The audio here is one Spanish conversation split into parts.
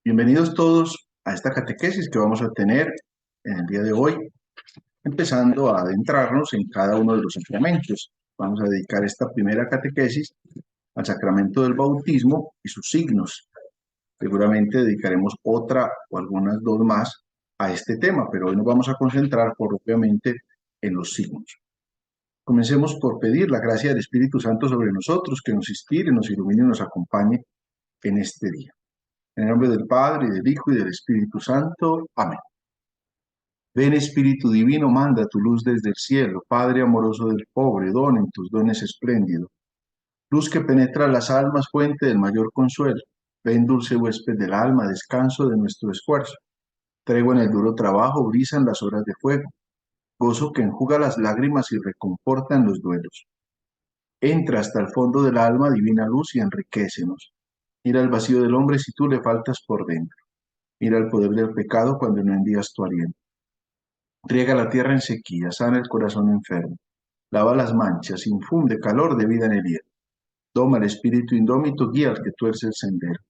Bienvenidos todos a esta catequesis que vamos a tener en el día de hoy, empezando a adentrarnos en cada uno de los sacramentos. Vamos a dedicar esta primera catequesis al sacramento del bautismo y sus signos. Seguramente dedicaremos otra o algunas dos más a este tema, pero hoy nos vamos a concentrar propiamente en los signos. Comencemos por pedir la gracia del Espíritu Santo sobre nosotros, que nos inspire, nos ilumine y nos acompañe en este día. En el nombre del Padre, y del Hijo, y del Espíritu Santo. Amén. Ven Espíritu Divino, manda tu luz desde el cielo, Padre amoroso del pobre, don en tus dones espléndido. Luz que penetra las almas, fuente del mayor consuelo. Ven dulce huésped del alma, descanso de nuestro esfuerzo. Tregua en el duro trabajo, brisa en las horas de fuego. Gozo que enjuga las lágrimas y reconforta en los duelos. Entra hasta el fondo del alma, divina luz, y enriquécenos. Mira el vacío del hombre si tú le faltas por dentro. Mira el poder del pecado cuando no envías tu aliento. Riega la tierra en sequía, sana el corazón enfermo, lava las manchas, infunde calor de vida en el hielo. Doma el espíritu indómito, guía al que tuerce el sendero.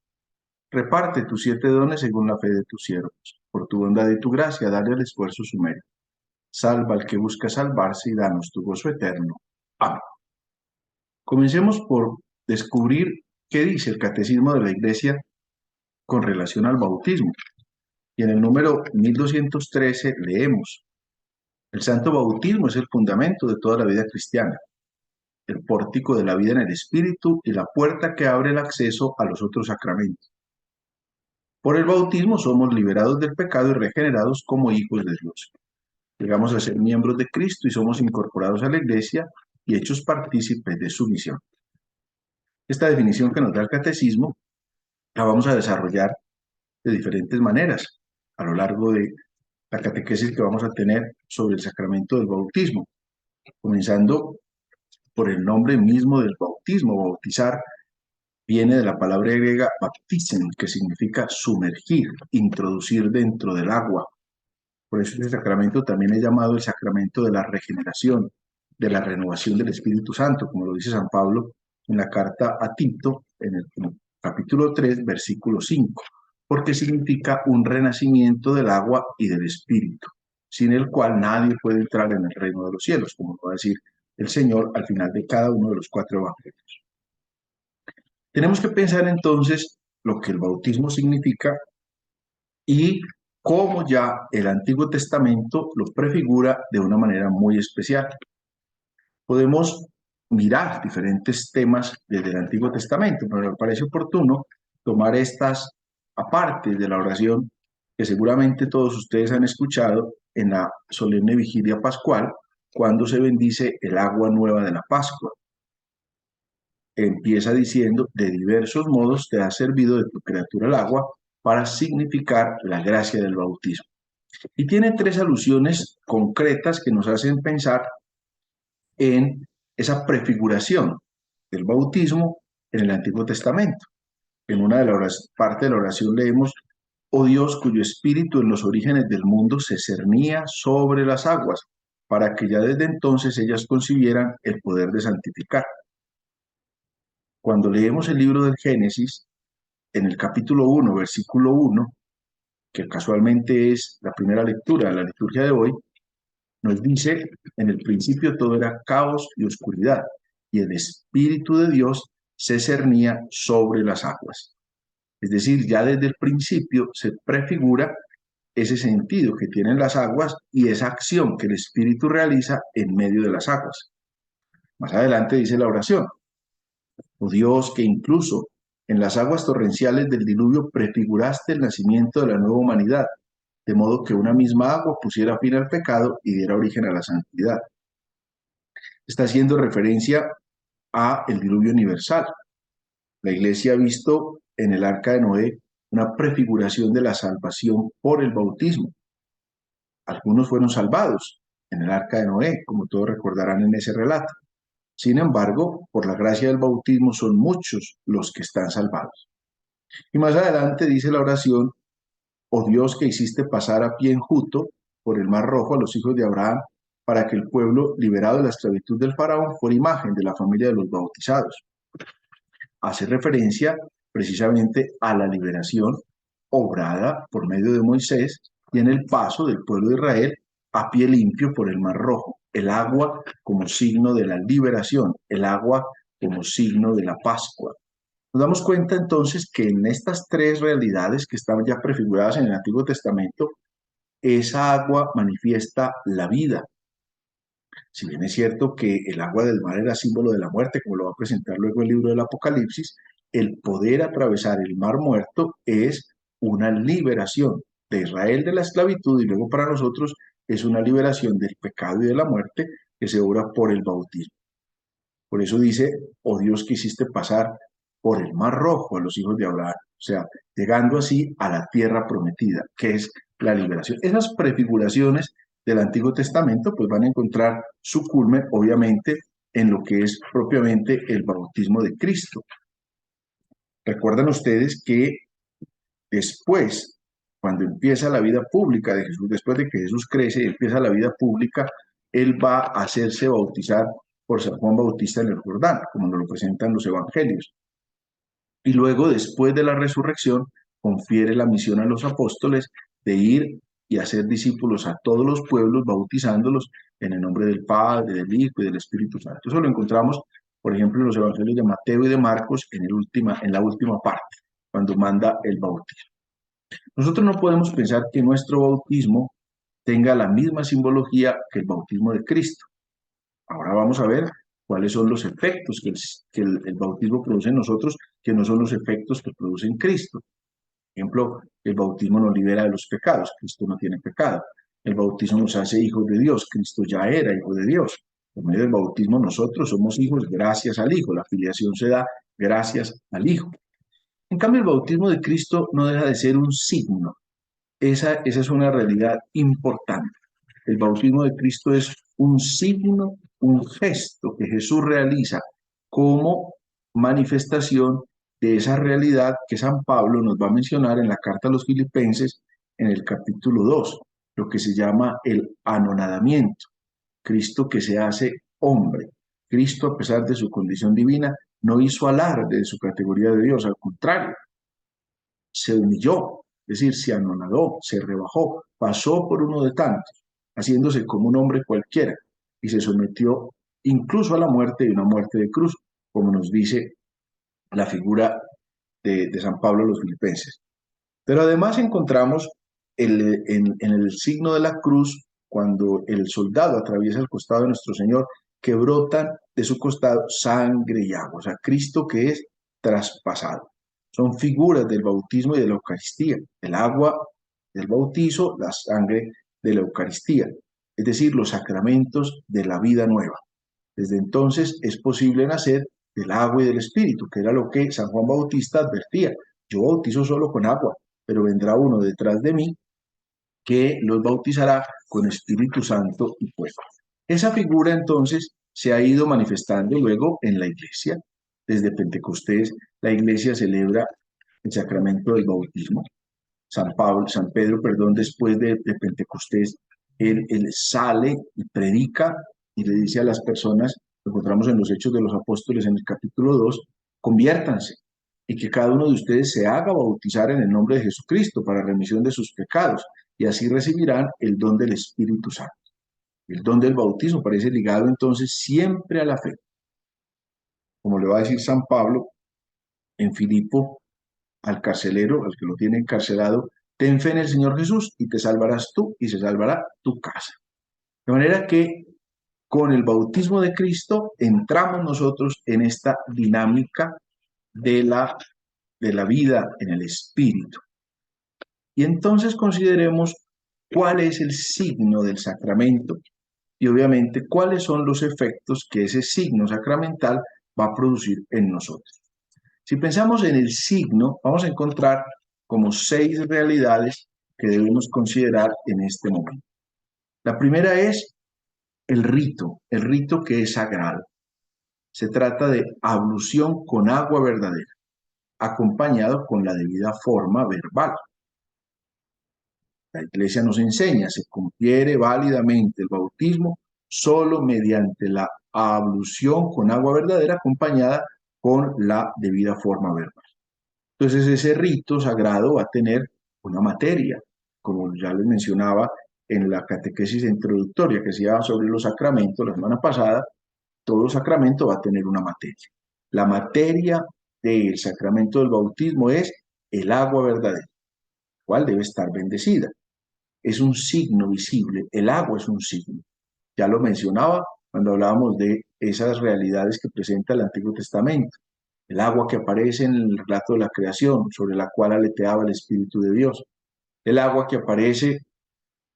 Reparte tus 7 dones según la fe de tus siervos. Por tu bondad y tu gracia, dale al esfuerzo su mérito. Salva al que busca salvarse y danos tu gozo eterno. Amén. Comencemos por descubrir qué dice el Catecismo de la Iglesia con relación al bautismo. Y en el número 1213 leemos: el santo bautismo es el fundamento de toda la vida cristiana, el pórtico de la vida en el Espíritu y la puerta que abre el acceso a los otros sacramentos. Por el bautismo somos liberados del pecado y regenerados como hijos de Dios. Llegamos a ser miembros de Cristo y somos incorporados a la Iglesia y hechos partícipes de su misión. Esta definición que nos da el Catecismo la vamos a desarrollar de diferentes maneras a lo largo de la catequesis que vamos a tener sobre el sacramento del bautismo, comenzando por el nombre mismo del bautismo. Bautizar viene de la palabra griega baptisen, que significa sumergir, introducir dentro del agua. Por eso este sacramento también es llamado el sacramento de la regeneración, de la renovación del Espíritu Santo, como lo dice San Pablo en la carta a Tito, en el capítulo 3, versículo 5, porque significa un renacimiento del agua y del Espíritu, sin el cual nadie puede entrar en el reino de los cielos, como va a decir el Señor al final de cada uno de los 4 evangelios. Tenemos que pensar entonces lo que el bautismo significa y cómo ya el Antiguo Testamento lo prefigura de una manera muy especial. Podemos mirar diferentes temas desde el Antiguo Testamento, pero me parece oportuno tomar estas aparte de la oración que seguramente todos ustedes han escuchado en la solemne vigilia pascual, cuando se bendice el agua nueva de la Pascua. Empieza diciendo: de diversos modos te ha servido de tu criatura el agua, para significar la gracia del bautismo. Y tiene 3 alusiones concretas que nos hacen pensar en esa prefiguración del bautismo en el Antiguo Testamento. En una de las partes de la oración leemos: oh Dios, cuyo espíritu en los orígenes del mundo se cernía sobre las aguas, para que ya desde entonces ellas concibieran el poder de santificar. Cuando leemos el libro del Génesis, en el capítulo 1, versículo 1, que casualmente es la primera lectura de la liturgia de hoy, nos dice: en el principio todo era caos y oscuridad, y el Espíritu de Dios se cernía sobre las aguas. Es decir, ya desde el principio se prefigura ese sentido que tienen las aguas y esa acción que el Espíritu realiza en medio de las aguas. Más adelante dice la oración: oh Dios, que incluso en las aguas torrenciales del diluvio prefiguraste el nacimiento de la nueva humanidad, de modo que una misma agua pusiera fin al pecado y diera origen a la santidad. Está haciendo referencia a el diluvio universal. La Iglesia ha visto en el arca de Noé una prefiguración de la salvación por el bautismo. Algunos fueron salvados en el arca de Noé, como todos recordarán en ese relato. Sin embargo, por la gracia del bautismo son muchos los que están salvados. Y más adelante dice la oración: oh Dios, que hiciste pasar a pie enjuto por el mar Rojo a los hijos de Abraham, para que el pueblo liberado de la esclavitud del faraón fuera imagen de la familia de los bautizados. Hace referencia precisamente a la liberación obrada por medio de Moisés y en el paso del pueblo de Israel a pie limpio por el Mar Rojo. El agua como signo de la liberación, el agua como signo de la Pascua. Nos damos cuenta entonces que en estas tres realidades que estaban ya prefiguradas en el Antiguo Testamento, esa agua manifiesta la vida. Si bien es cierto que el agua del mar era símbolo de la muerte, como lo va a presentar luego el libro del Apocalipsis, el poder atravesar el mar muerto es una liberación de Israel de la esclavitud y luego para nosotros es una liberación del pecado y de la muerte que se obra por el bautismo. Por eso dice, oh Dios, que hiciste pasar por el mar rojo a los hijos de Abraham, o sea, llegando así a la tierra prometida, que es la liberación. Esas prefiguraciones del Antiguo Testamento pues van a encontrar su culmen, obviamente, en lo que es propiamente el bautismo de Cristo. Recuerdan ustedes que después, cuando empieza la vida pública de Jesús, después de que Jesús crece y empieza la vida pública, él va a hacerse bautizar por San Juan Bautista en el Jordán, como nos lo presentan los evangelios. Y luego, después de la resurrección, confiere la misión a los apóstoles de ir y hacer discípulos a todos los pueblos, bautizándolos en el nombre del Padre, del Hijo y del Espíritu Santo. Eso lo encontramos, por ejemplo, en los evangelios de Mateo y de Marcos, en la última parte, cuando manda el bautismo. Nosotros no podemos pensar que nuestro bautismo tenga la misma simbología que el bautismo de Cristo. Ahora vamos a ver cuáles son los efectos que el bautismo produce en nosotros, que no son los efectos que produce en Cristo. Por ejemplo, el bautismo nos libera de los pecados, Cristo no tiene pecado. El bautismo nos hace hijos de Dios, Cristo ya era hijo de Dios. Por medio del bautismo nosotros somos hijos gracias al Hijo, la filiación se da gracias al Hijo. En cambio, el bautismo de Cristo no deja de ser un signo. Esa es una realidad importante. El bautismo de Cristo es un signo, un gesto que Jesús realiza como manifestación de esa realidad que San Pablo nos va a mencionar en la carta a los Filipenses en el capítulo 2, lo que se llama el anonadamiento. Cristo que se hace hombre. Cristo, a pesar de su condición divina, no hizo alarde de su categoría de Dios, al contrario, se humilló, es decir, se anonadó, se rebajó, pasó por uno de tantos, haciéndose como un hombre cualquiera, y se sometió incluso a la muerte y una muerte de cruz, como nos dice la figura de San Pablo a los Filipenses. Pero además encontramos en el signo de la cruz, cuando el soldado atraviesa el costado de nuestro Señor, que brotan de su costado sangre y agua, o sea, Cristo que es traspasado. Son figuras del bautismo y de la Eucaristía, el agua del bautizo, la sangre de la Eucaristía, es decir, los sacramentos de la vida nueva. Desde entonces es posible nacer del agua y del Espíritu, que era lo que San Juan Bautista advertía. Yo bautizo solo con agua, pero vendrá uno detrás de mí que los bautizará con Espíritu Santo y fuego. Esa figura entonces se ha ido manifestando luego en la iglesia. Desde Pentecostés la iglesia celebra el sacramento del bautismo. San Pedro, perdón, después de Pentecostés, él sale y predica y le dice a las personas, lo encontramos en los Hechos de los Apóstoles en el capítulo 2, conviértanse y que cada uno de ustedes se haga bautizar en el nombre de Jesucristo para remisión de sus pecados y así recibirán el don del Espíritu Santo. El don del bautismo parece ligado entonces siempre a la fe. Como le va a decir San Pablo en Filipo al carcelero, al que lo tiene encarcelado, ten fe en el Señor Jesús y te salvarás tú y se salvará tu casa. De manera que con el bautismo de Cristo entramos nosotros en esta dinámica de la vida en el Espíritu. Y entonces consideremos cuál es el signo del sacramento y obviamente cuáles son los efectos que ese signo sacramental va a producir en nosotros. Si pensamos en el signo, vamos a encontrar como 6 realidades que debemos considerar en este momento. La primera es el rito que es sagrado. Se trata de ablución con agua verdadera, acompañado con la debida forma verbal. La Iglesia nos enseña, se confiere válidamente el bautismo solo mediante la ablución con agua verdadera acompañada con la debida forma verbal. Entonces ese rito sagrado va a tener una materia, como ya les mencionaba en la catequesis introductoria que se llama sobre los sacramentos la semana pasada. Todo sacramento va a tener una materia. La materia del sacramento del bautismo es el agua verdadera, cual debe estar bendecida. Es un signo visible, el agua es un signo. Ya lo mencionaba cuando hablábamos de esas realidades que presenta el Antiguo Testamento. El agua que aparece en el relato de la creación, sobre la cual aleteaba el Espíritu de Dios. El agua que aparece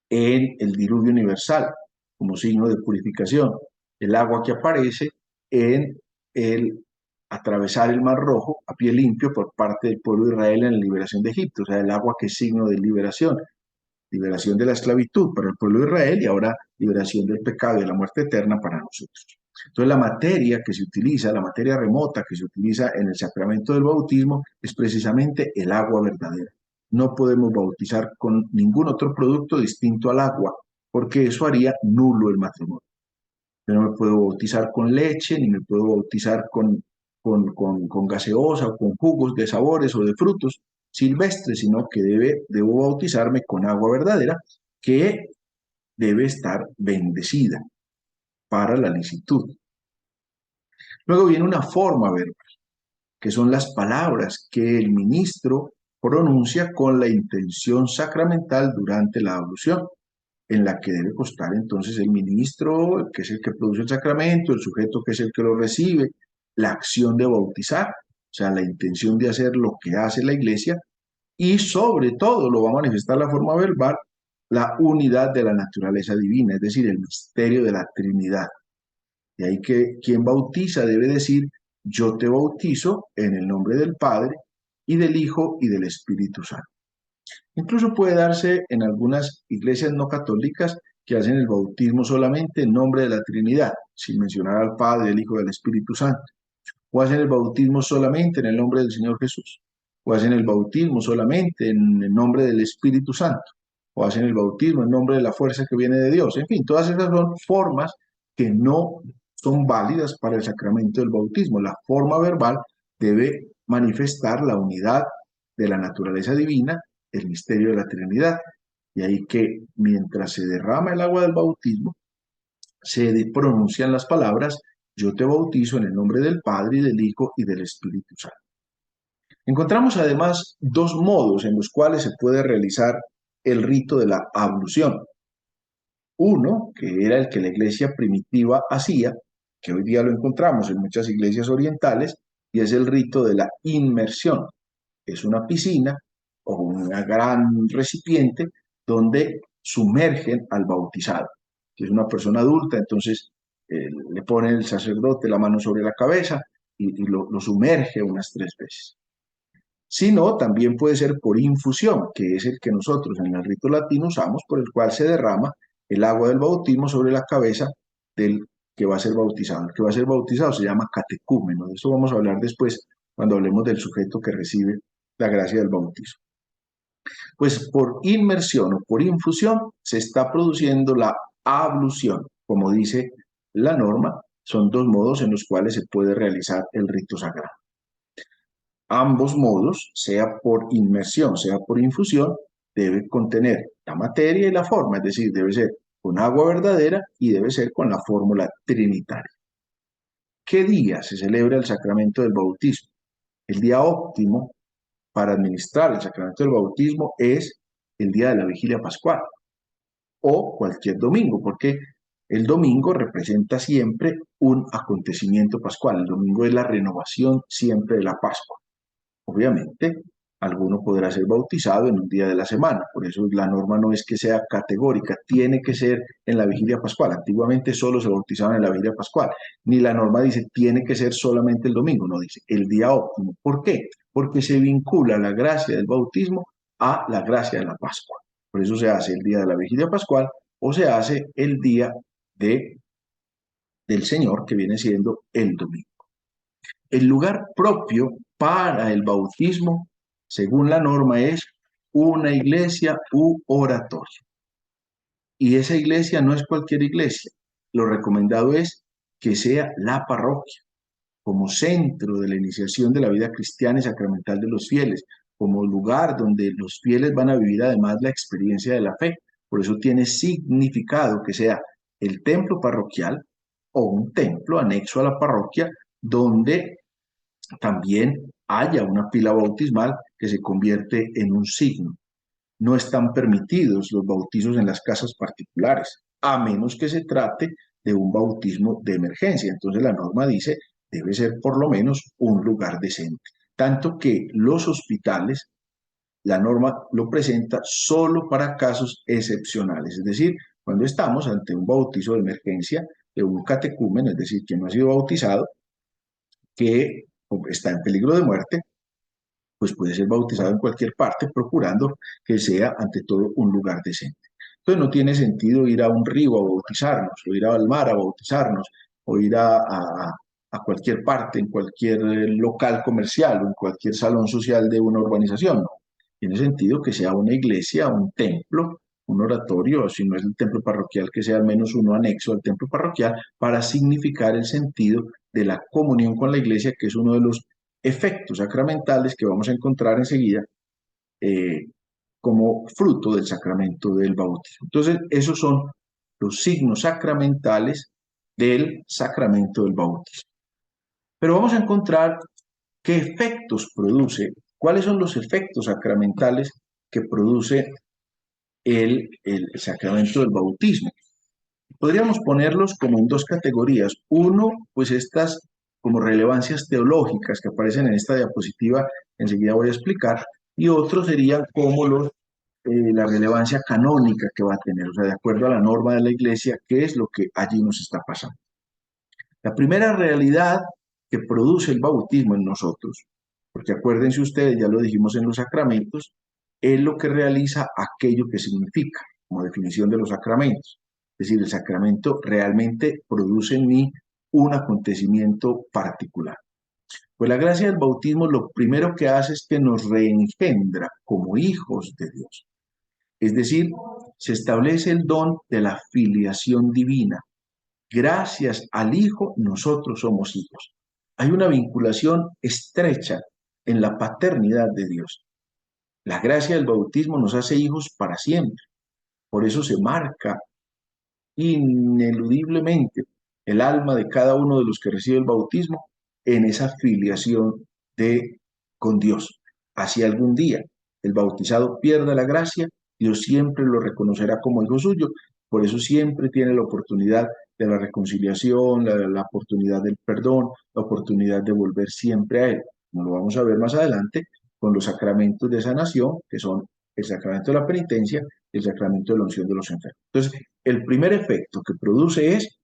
en el diluvio universal, como signo de purificación. El agua que aparece en el atravesar el Mar Rojo a pie limpio por parte del pueblo de Israel en la liberación de Egipto. O sea, el agua que es signo de liberación. Liberación de la esclavitud para el pueblo de Israel y ahora liberación del pecado y de la muerte eterna para nosotros. Entonces la materia que se utiliza, la materia remota que se utiliza en el sacramento del bautismo es precisamente el agua verdadera. No podemos bautizar con ningún otro producto distinto al agua, porque eso haría nulo el matrimonio. Yo no me puedo bautizar con leche, ni me puedo bautizar con gaseosa o con jugos de sabores o de frutos silvestres, sino que debo bautizarme con agua verdadera que debe estar bendecida para la licitud. Luego viene una forma verbal, que son las palabras que el ministro pronuncia con la intención sacramental durante la ablución, en la que debe constar entonces el ministro, que es el que produce el sacramento, el sujeto que es el que lo recibe, la acción de bautizar, o sea, la intención de hacer lo que hace la iglesia, y sobre todo lo va a manifestar la forma verbal, la unidad de la naturaleza divina, es decir, el misterio de la Trinidad. De ahí que quien bautiza debe decir, yo te bautizo en el nombre del Padre y del Hijo y del Espíritu Santo. Incluso puede darse en algunas iglesias no católicas que hacen el bautismo solamente en nombre de la Trinidad, sin mencionar al Padre, el Hijo y el Espíritu Santo. O hacen el bautismo solamente en el nombre del Señor Jesús. O hacen el bautismo solamente en el nombre del Espíritu Santo. O hacen el bautismo en nombre de la fuerza que viene de Dios. En fin, todas esas son formas que no son válidas para el sacramento del bautismo. La forma verbal debe manifestar la unidad de la naturaleza divina, el misterio de la Trinidad. Y ahí que mientras se derrama el agua del bautismo, se pronuncian las palabras, yo te bautizo en el nombre del Padre y del Hijo y del Espíritu Santo. Encontramos además dos modos en los cuales se puede realizar el rito de la ablución. Uno, que era el que la iglesia primitiva hacía, que hoy día lo encontramos en muchas iglesias orientales, y es el rito de la inmersión. Es una piscina o una gran recipiente donde sumergen al bautizado. Si es una persona adulta, entonces le pone el sacerdote la mano sobre la cabeza y lo sumerge unas 3 veces. Si no, también puede ser por infusión, que es el que nosotros en el rito latino usamos, por el cual se derrama el agua del bautismo sobre la cabeza del que va a ser bautizado. El que va a ser bautizado se llama catecúmeno. De eso vamos a hablar después cuando hablemos del sujeto que recibe la gracia del bautismo. Pues por inmersión o por infusión se está produciendo la ablución. Como dice la norma, son dos modos en los cuales se puede realizar el rito sagrado. Ambos modos, sea por inmersión, sea por infusión, debe contener la materia y la forma, es decir, debe ser con agua verdadera y debe ser con la fórmula trinitaria. ¿Qué día se celebra el sacramento del bautismo? El día óptimo para administrar el sacramento del bautismo es el día de la vigilia pascual o cualquier domingo, porque el domingo representa siempre un acontecimiento pascual. El domingo es la renovación siempre de la Pascua. Obviamente, alguno podrá ser bautizado en un día de la semana, por eso la norma no es que sea categórica, tiene que ser en la vigilia pascual. Antiguamente solo se bautizaban en la vigilia pascual, ni la norma dice tiene que ser solamente el domingo, no dice el día óptimo. ¿Por qué? Porque se vincula la gracia del bautismo a la gracia de la Pascua. Por eso se hace el día de la vigilia pascual o se hace el día del Señor, que viene siendo el domingo. El lugar propio para el bautismo, según la norma, es una iglesia u oratorio. Y esa iglesia no es cualquier iglesia. Lo recomendado es que sea la parroquia, como centro de la iniciación de la vida cristiana y sacramental de los fieles, como lugar donde los fieles van a vivir además la experiencia de la fe. Por eso tiene significado que sea el templo parroquial o un templo anexo a la parroquia donde también haya una pila bautismal que se convierte en un signo. No están permitidos los bautizos en las casas particulares, a menos que se trate de un bautismo de emergencia. Entonces la norma dice, debe ser por lo menos un lugar decente. Tanto que los hospitales, la norma lo presenta solo para casos excepcionales, es decir, cuando estamos ante un bautizo de emergencia de un catecúmeno, es decir, que no ha sido bautizado, que está en peligro de muerte, pues puede ser bautizado en cualquier parte, procurando que sea ante todo un lugar decente. Entonces no tiene sentido ir a un río a bautizarnos, o ir al mar a bautizarnos, o ir a cualquier parte, en cualquier local comercial o en cualquier salón social de una urbanización. No. Tiene sentido que sea una iglesia, un templo, un oratorio, o si no es el templo parroquial, que sea al menos uno anexo al templo parroquial, para significar el sentido de la comunión con la iglesia, que es uno de los efectos sacramentales que vamos a encontrar enseguida eh, como fruto del sacramento del bautismo. Entonces, esos son los signos sacramentales del sacramento del bautismo. Pero vamos a encontrar qué efectos produce, cuáles son los efectos sacramentales que produce el sacramento del bautismo. Podríamos ponerlos como en dos categorías. Uno, pues estas como relevancias teológicas que aparecen en esta diapositiva, enseguida voy a explicar, y otro sería como la relevancia canónica que va a tener, o sea, de acuerdo a la norma de la Iglesia, qué es lo que allí nos está pasando. La primera realidad que produce el bautismo en nosotros, porque acuérdense ustedes, ya lo dijimos en los sacramentos, es lo que realiza aquello que significa, como definición de los sacramentos. Es decir, el sacramento realmente produce en mí un acontecimiento particular. Pues la gracia del bautismo lo primero que hace es que nos reengendra como hijos de Dios. Es decir, se establece el don de la filiación divina. Gracias al Hijo, nosotros somos hijos. Hay una vinculación estrecha en la paternidad de Dios. La gracia del bautismo nos hace hijos para siempre. Por eso se marca ineludiblemente el alma de cada uno de los que recibe el bautismo en esa filiación con Dios. Así algún día el bautizado pierda la gracia, Dios siempre lo reconocerá como hijo suyo. Por eso siempre tiene la oportunidad de la reconciliación, la oportunidad del perdón, la oportunidad de volver siempre a Él. Como lo vamos a ver más adelante con los sacramentos de sanación, que son el sacramento de la penitencia y el sacramento de la unción de los enfermos. Entonces, el primer efecto que produce es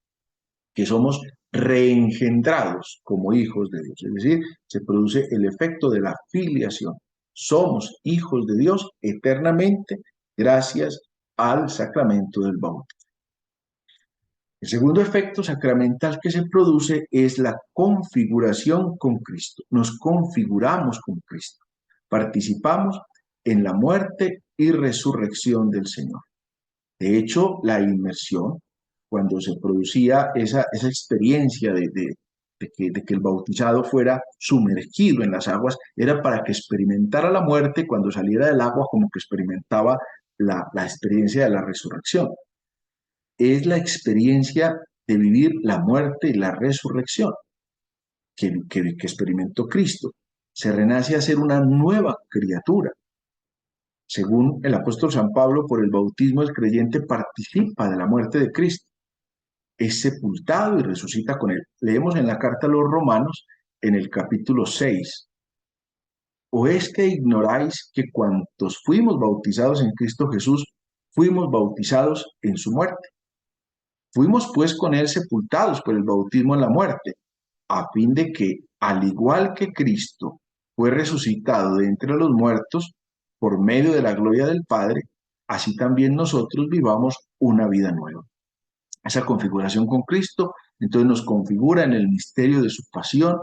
que somos reengendrados como hijos de Dios. Es decir, se produce el efecto de la filiación. Somos hijos de Dios eternamente gracias al sacramento del bautismo. El segundo efecto sacramental que se produce es la configuración con Cristo. Nos configuramos con Cristo. Participamos en la muerte y resurrección del Señor. De hecho, la inmersión, cuando se producía esa experiencia de que el bautizado fuera sumergido en las aguas, era para que experimentara la muerte cuando saliera del agua, como que experimentaba la experiencia de la resurrección. Es la experiencia de vivir la muerte y la resurrección que experimentó Cristo. Se renace a ser una nueva criatura. Según el apóstol San Pablo, por el bautismo el creyente participa de la muerte de Cristo, es sepultado y resucita con él. Leemos en la carta a los Romanos, en el capítulo 6, ¿o es que ignoráis que cuantos fuimos bautizados en Cristo Jesús, fuimos bautizados en su muerte? Fuimos pues con él sepultados por el bautismo en la muerte, a fin de que, al igual que Cristo fue resucitado de entre los muertos por medio de la gloria del Padre, así también nosotros vivamos una vida nueva. Esa configuración con Cristo, entonces nos configura en el misterio de su pasión,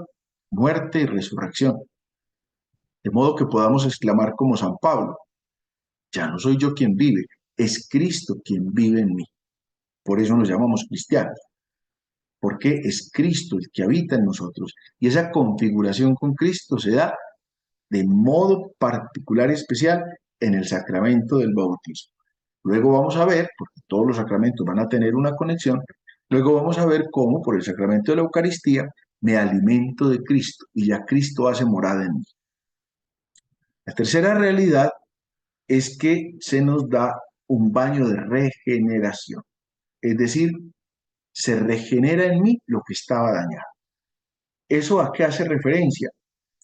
muerte y resurrección. De modo que podamos exclamar como San Pablo, ya no soy yo quien vive, es Cristo quien vive en mí. Por eso nos llamamos cristianos, porque es Cristo el que habita en nosotros. Y esa configuración con Cristo se da de modo particular y especial en el sacramento del bautismo. Luego vamos a ver, porque todos los sacramentos van a tener una conexión, luego vamos a ver cómo por el sacramento de la Eucaristía me alimento de Cristo y ya Cristo hace morada en mí. La tercera realidad es que se nos da un baño de regeneración, es decir, se regenera en mí lo que estaba dañado. ¿Eso a qué hace referencia?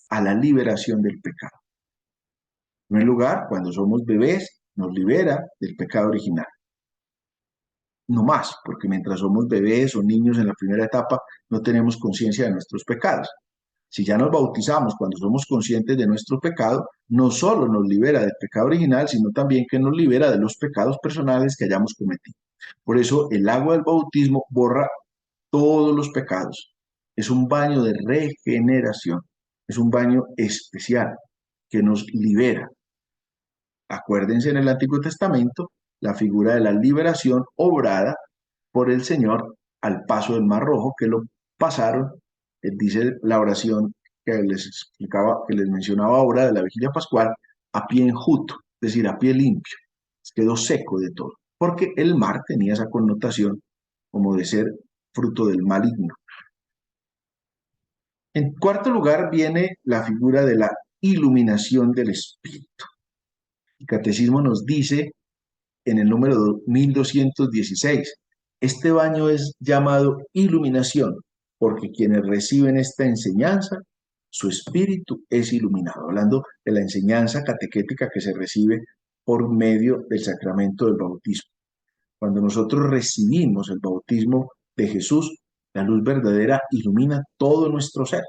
A la liberación del pecado. En primer lugar, cuando somos bebés, nos libera del pecado original. No más, porque mientras somos bebés o niños en la primera etapa, no tenemos conciencia de nuestros pecados. Si ya nos bautizamos cuando somos conscientes de nuestro pecado, no solo nos libera del pecado original, sino también que nos libera de los pecados personales que hayamos cometido. Por eso el agua del bautismo borra todos los pecados. Es un baño de regeneración, es un baño especial que nos libera. Acuérdense en el Antiguo Testamento la figura de la liberación obrada por el Señor al paso del Mar Rojo, que lo pasaron, dice la oración que les explicaba, que les mencionaba ahora de la vigilia pascual, a pie enjuto, es decir, a pie limpio, quedó seco de todo, porque el mar tenía esa connotación como de ser fruto del maligno. En cuarto lugar viene la figura de la iluminación del Espíritu. El Catecismo nos dice en el número 1216, este baño es llamado iluminación, porque quienes reciben esta enseñanza, su espíritu es iluminado, hablando de la enseñanza catequética que se recibe por medio del sacramento del bautismo. Cuando nosotros recibimos el bautismo de Jesús, la luz verdadera ilumina todo nuestro ser.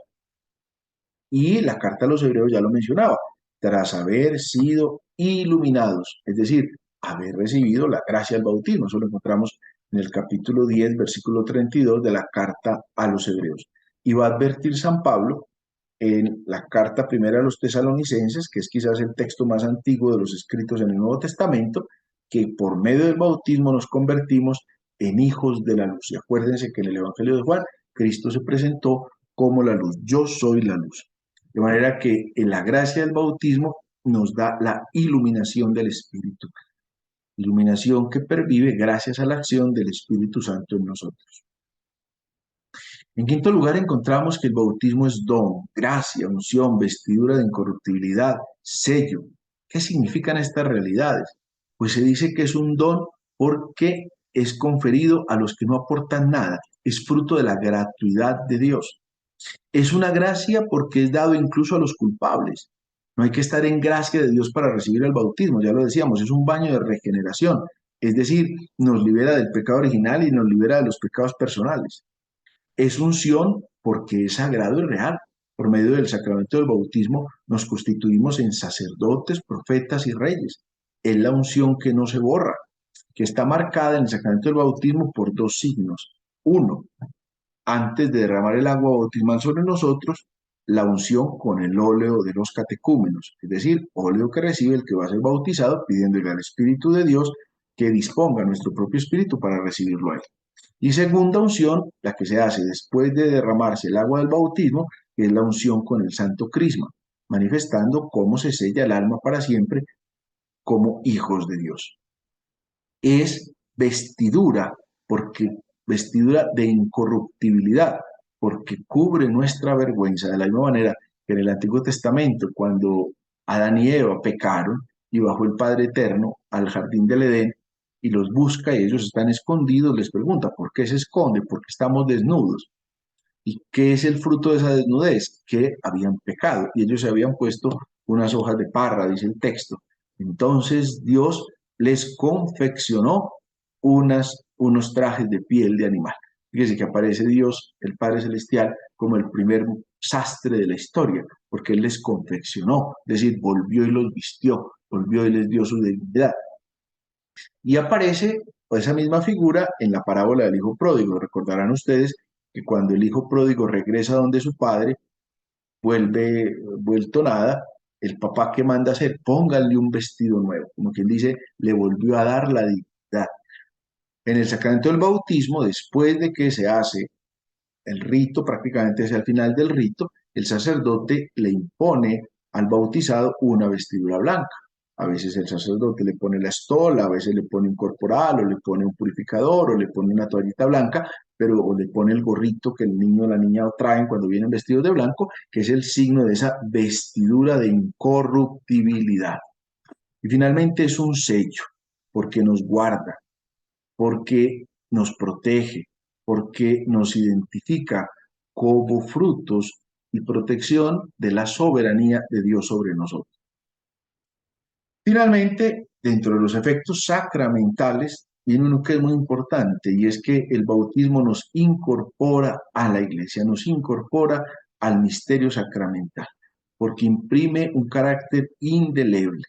Y la carta a los hebreos ya lo mencionaba, tras haber sido iluminados, es decir, haber recibido la gracia del bautismo. Eso lo encontramos en el capítulo 10, versículo 32 de la carta a los hebreos. Y va a advertir San Pablo en la carta primera a los tesalonicenses, que es quizás el texto más antiguo de los escritos en el Nuevo Testamento, que por medio del bautismo nos convertimos en hijos de la luz. Y acuérdense que en el Evangelio de Juan, Cristo se presentó como la luz. Yo soy la luz. De manera que en la gracia del bautismo nos da la iluminación del Espíritu. Iluminación que pervive gracias a la acción del Espíritu Santo en nosotros. En quinto lugar, encontramos que el bautismo es don, gracia, unción, vestidura de incorruptibilidad, sello. ¿Qué significan estas realidades? Pues se dice que es un don porque es conferido a los que no aportan nada, es fruto de la gratuidad de Dios. Es una gracia porque es dado incluso a los culpables. No hay que estar en gracia de Dios para recibir el bautismo, ya lo decíamos, es un baño de regeneración, es decir, nos libera del pecado original y nos libera de los pecados personales. Es unción porque es sagrado y real. Por medio del sacramento del bautismo nos constituimos en sacerdotes, profetas y reyes. Es la unción que no se borra, que está marcada en el sacramento del bautismo por dos signos. Uno, antes de derramar el agua bautismal sobre nosotros, la unción con el óleo de los catecúmenos, es decir, óleo que recibe el que va a ser bautizado, pidiéndole al Espíritu de Dios que disponga nuestro propio espíritu para recibirlo a él. Y segunda unción, la que se hace después de derramarse el agua del bautismo, que es la unción con el santo crisma, manifestando cómo se sella el alma para siempre como hijos de Dios. Es vestidura, porque vestidura de incorruptibilidad, porque cubre nuestra vergüenza, de la misma manera que en el Antiguo Testamento, cuando Adán y Eva pecaron y bajó el Padre Eterno al jardín del Edén y los busca y ellos están escondidos, les pregunta, ¿por qué se esconde? Porque estamos desnudos. ¿Y qué es el fruto de esa desnudez? Que habían pecado y ellos se habían puesto unas hojas de parra, dice el texto. Entonces Dios les confeccionó unos trajes de piel de animal. Fíjese que aparece Dios, el Padre Celestial, como el primer sastre de la historia, porque Él les confeccionó, es decir, volvió y los vistió, volvió y les dio su dignidad. Y aparece esa misma figura en la parábola del hijo pródigo. Recordarán ustedes que cuando el hijo pródigo regresa donde su padre, vuelto nada, el papá que manda hacer, pónganle un vestido nuevo, como quien dice, le volvió a dar la dignidad. En el sacramento del bautismo, después de que se hace el rito, prácticamente hacia el final del rito, el sacerdote le impone al bautizado una vestidura blanca. A veces el sacerdote le pone la estola, a veces le pone un corporal, o le pone un purificador, o le pone una toallita blanca, pero o le pone el gorrito que el niño o la niña traen cuando vienen vestidos de blanco, que es el signo de esa vestidura de incorruptibilidad. Y finalmente es un sello, porque nos guarda, porque nos protege, porque nos identifica como frutos y protección de la soberanía de Dios sobre nosotros. Finalmente, dentro de los efectos sacramentales, viene uno que es muy importante y es que el bautismo nos incorpora a la iglesia, nos incorpora al misterio sacramental, porque imprime un carácter indeleble.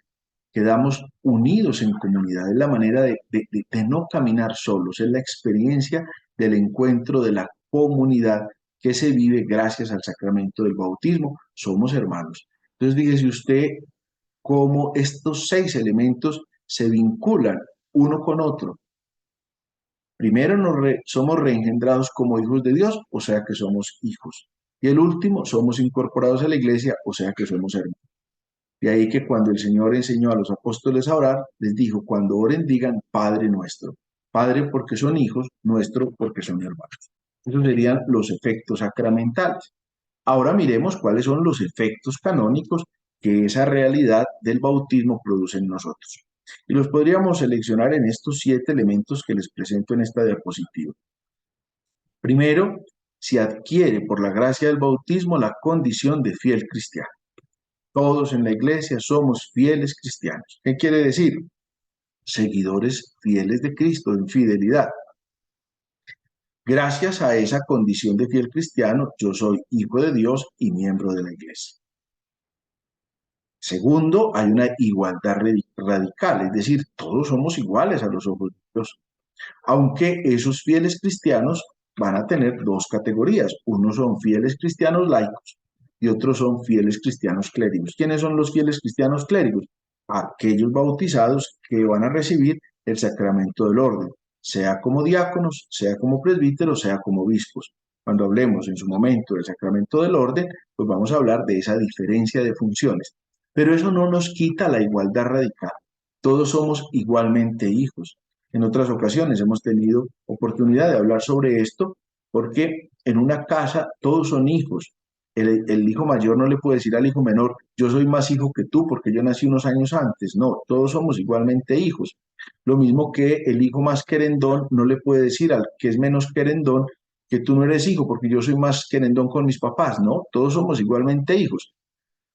Quedamos unidos en comunidad, es la manera de no caminar solos, es la experiencia del encuentro de la comunidad que se vive gracias al sacramento del bautismo. Somos hermanos. Entonces, fíjese usted cómo estos 6 elementos se vinculan uno con otro. Primero somos reengendrados como hijos de Dios, o sea que somos hijos. Y el último, somos incorporados a la iglesia, o sea que somos hermanos. De ahí que cuando el Señor enseñó a los apóstoles a orar, les dijo, cuando oren digan Padre nuestro. Padre porque son hijos, nuestro porque son hermanos. Esos serían los efectos sacramentales. Ahora miremos cuáles son los efectos canónicos que esa realidad del bautismo produce en nosotros. Y los podríamos seleccionar en estos 7 elementos que les presento en esta diapositiva. Primero, se adquiere por la gracia del bautismo la condición de fiel cristiano. Todos en la iglesia somos fieles cristianos. ¿Qué quiere decir? Seguidores fieles de Cristo en fidelidad. Gracias a esa condición de fiel cristiano, yo soy hijo de Dios y miembro de la iglesia. Segundo, hay una igualdad radical, es decir, todos somos iguales a los ojos de Dios. Aunque esos fieles cristianos van a tener 2 categorías. Unos son fieles cristianos laicos y otros son fieles cristianos clérigos. ¿Quiénes son los fieles cristianos clérigos? Aquellos bautizados que van a recibir el sacramento del orden, sea como diáconos, sea como presbíteros, sea como obispos. Cuando hablemos en su momento del sacramento del orden, pues vamos a hablar de esa diferencia de funciones. Pero eso no nos quita la igualdad radical. Todos somos igualmente hijos. En otras ocasiones hemos tenido oportunidad de hablar sobre esto porque en una casa todos son hijos. El hijo mayor no le puede decir al hijo menor, yo soy más hijo que tú porque yo nací unos años antes. No, todos somos igualmente hijos. Lo mismo que el hijo más querendón no le puede decir al que es menos querendón que tú no eres hijo porque yo soy más querendón con mis papás. No, todos somos igualmente hijos.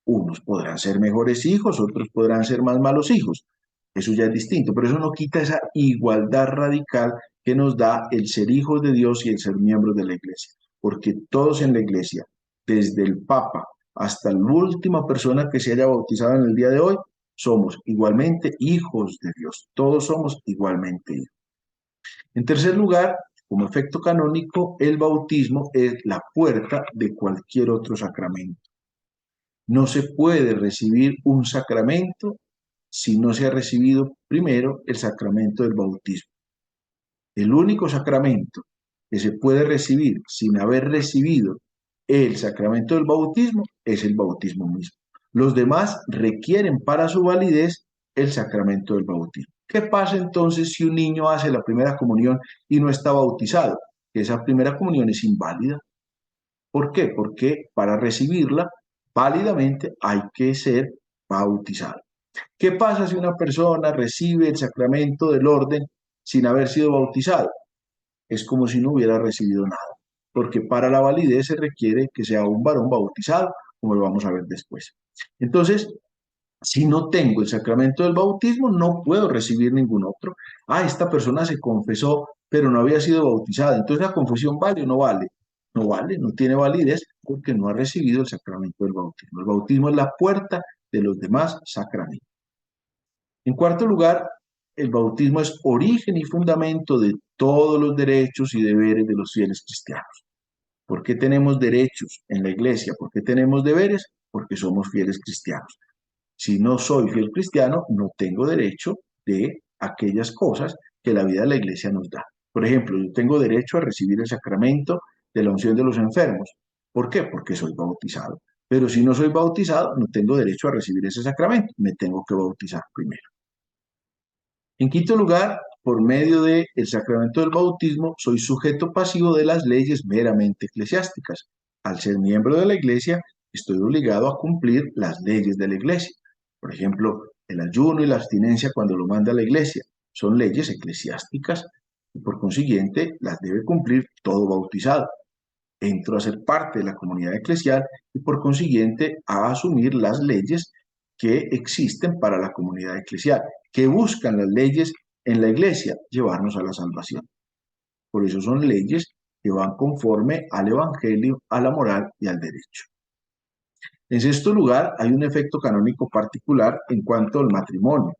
Unos podrán ser mejores hijos, otros podrán ser más malos hijos. Eso ya es distinto, pero eso no quita esa igualdad radical que nos da el ser hijos de Dios y el ser miembros de la iglesia. Porque todos en la iglesia, desde el Papa hasta la última persona que se haya bautizado en el día de hoy, somos igualmente hijos de Dios. Todos somos igualmente hijos. En tercer lugar, como efecto canónico, el bautismo es la puerta de cualquier otro sacramento. No se puede recibir un sacramento si no se ha recibido primero el sacramento del bautismo. El único sacramento que se puede recibir sin haber recibido el sacramento del bautismo es el bautismo mismo. Los demás requieren para su validez el sacramento del bautismo. ¿Qué pasa entonces si un niño hace la primera comunión y no está bautizado? Esa primera comunión es inválida. ¿Por qué? Porque para recibirla válidamente hay que ser bautizado. ¿Qué pasa si una persona recibe el sacramento del orden sin haber sido bautizado? Es como si no hubiera recibido nada, porque para la validez se requiere que sea un varón bautizado, como lo vamos a ver después. Entonces, si no tengo el sacramento del bautismo, no puedo recibir ningún otro. Ah, esta persona se confesó, pero no había sido bautizada. Entonces, ¿la confesión vale o no vale? No vale, no tiene validez porque no ha recibido el sacramento del bautismo. El bautismo es la puerta de los demás sacramentos. En cuarto lugar, el bautismo es origen y fundamento de todos los derechos y deberes de los fieles cristianos. ¿Por qué tenemos derechos en la iglesia? ¿Por qué tenemos deberes? Porque somos fieles cristianos. Si no soy fiel cristiano, no tengo derecho de aquellas cosas que la vida de la iglesia nos da. Por ejemplo, yo tengo derecho a recibir el sacramento de la unción de los enfermos. ¿Por qué? Porque soy bautizado. Pero si no soy bautizado, no tengo derecho a recibir ese sacramento, me tengo que bautizar primero. En quinto lugar, por medio del sacramento del bautismo, soy sujeto pasivo de las leyes meramente eclesiásticas. Al ser miembro de la iglesia, estoy obligado a cumplir las leyes de la iglesia. Por ejemplo, el ayuno y la abstinencia cuando lo manda la iglesia son leyes eclesiásticas y por consiguiente las debe cumplir todo bautizado. Entro a ser parte de la comunidad eclesial y por consiguiente a asumir las leyes que existen para la comunidad eclesial, que buscan las leyes en la iglesia, llevarnos a la salvación. Por eso son leyes que van conforme al evangelio, a la moral y al derecho. En sexto lugar, hay un efecto canónico particular en cuanto al matrimonio.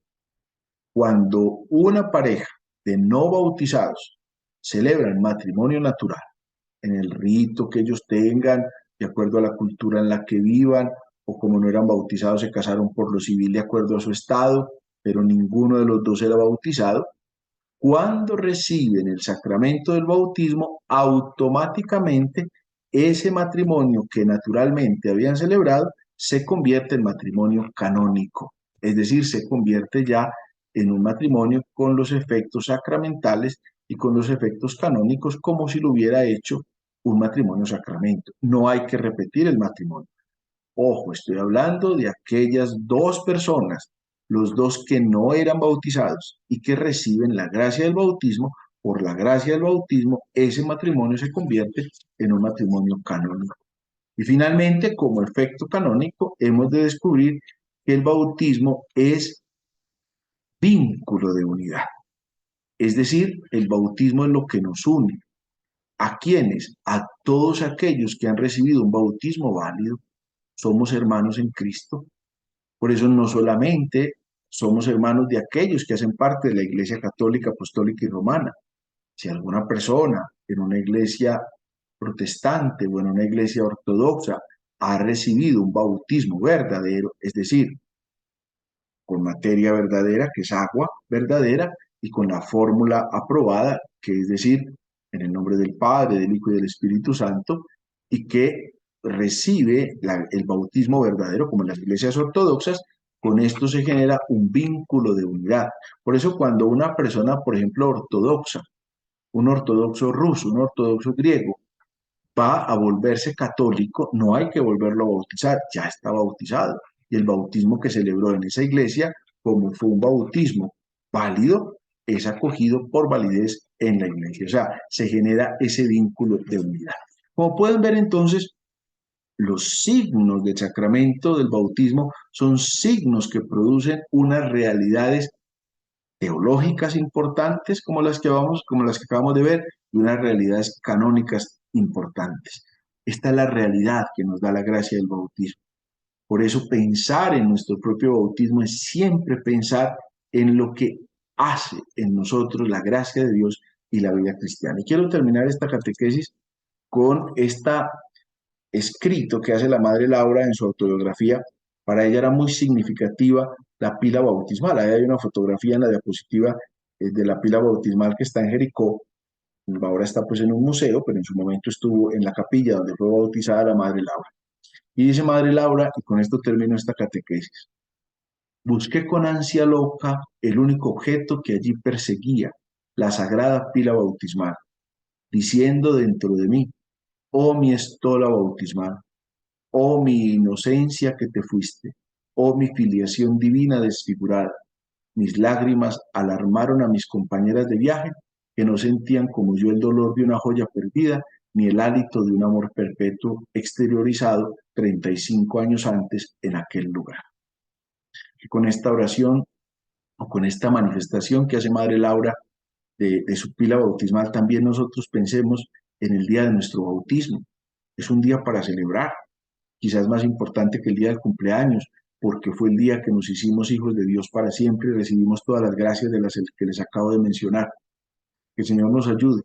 Cuando una pareja de no bautizados celebra el matrimonio natural, en el rito que ellos tengan, de acuerdo a la cultura en la que vivan, o como no eran bautizados, se casaron por lo civil de acuerdo a su estado, pero ninguno de los dos era bautizado. Cuando reciben el sacramento del bautismo, automáticamente ese matrimonio que naturalmente habían celebrado se convierte en matrimonio canónico, es decir, se convierte ya en un matrimonio con los efectos sacramentales y con los efectos canónicos como si lo hubiera hecho un matrimonio sacramento. No hay que repetir el matrimonio. Ojo, estoy hablando de aquellas dos personas, los dos que no eran bautizados y que reciben la gracia del bautismo. Por la gracia del bautismo, ese matrimonio se convierte en un matrimonio canónico. Y finalmente, como efecto canónico, hemos de descubrir que el bautismo es vínculo de unidad. Es decir, el bautismo es lo que nos une. ¿A quiénes? A todos aquellos que han recibido un bautismo válido. Somos hermanos en Cristo. Por eso no solamente somos hermanos de aquellos que hacen parte de la Iglesia Católica, Apostólica y Romana. Si alguna persona en una iglesia protestante o en una iglesia ortodoxa ha recibido un bautismo verdadero, es decir, con materia verdadera, que es agua verdadera, y con la fórmula aprobada, que es decir, en el nombre del Padre, del Hijo y del Espíritu Santo, y que recibe el bautismo verdadero, como en las iglesias ortodoxas, con esto se genera un vínculo de unidad. Por eso cuando una persona, por ejemplo, ortodoxa, un ortodoxo ruso, un ortodoxo griego, va a volverse católico, no hay que volverlo a bautizar, ya está bautizado. Y el bautismo que celebró en esa iglesia, como fue un bautismo válido, es acogido por validez en la iglesia. O sea, se genera ese vínculo de unidad. Como pueden ver entonces, los signos del sacramento del bautismo son signos que producen unas realidades teológicas importantes como las que acabamos de ver, y unas realidades canónicas importantes. Esta es la realidad que nos da la gracia del bautismo. Por eso pensar en nuestro propio bautismo es siempre pensar en lo que hace en nosotros la gracia de Dios y la vida cristiana. Y quiero terminar esta catequesis con este escrito que hace la Madre Laura en su autobiografía. Para ella era muy significativa la pila bautismal. Ahí hay una fotografía en la diapositiva de la pila bautismal que está en Jericó. Ahora está pues en un museo, pero en su momento estuvo en la capilla donde fue bautizada la Madre Laura. Y dice Madre Laura, y con esto termino esta catequesis: busqué con ansia loca el único objeto que allí perseguía, la sagrada pila bautismal, diciendo dentro de mí: oh mi estola bautismal, oh mi inocencia que te fuiste, oh mi filiación divina desfigurada. Mis lágrimas alarmaron a mis compañeras de viaje, que no sentían como yo el dolor de una joya perdida, ni el hálito de un amor perpetuo exteriorizado 35 años antes en aquel lugar. Y con esta oración o con esta manifestación que hace Madre Laura de su pila bautismal, también nosotros pensemos en el día de nuestro bautismo. Es un día para celebrar, quizás más importante que el día del cumpleaños, porque fue el día que nos hicimos hijos de Dios para siempre y recibimos todas las gracias de las que les acabo de mencionar. Que el Señor nos ayude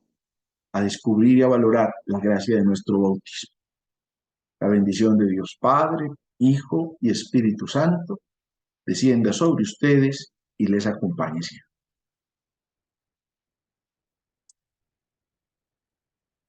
a descubrir y a valorar la gracia de nuestro bautismo. La bendición de Dios Padre, Hijo y Espíritu Santo descienda sobre ustedes y les acompañe siempre.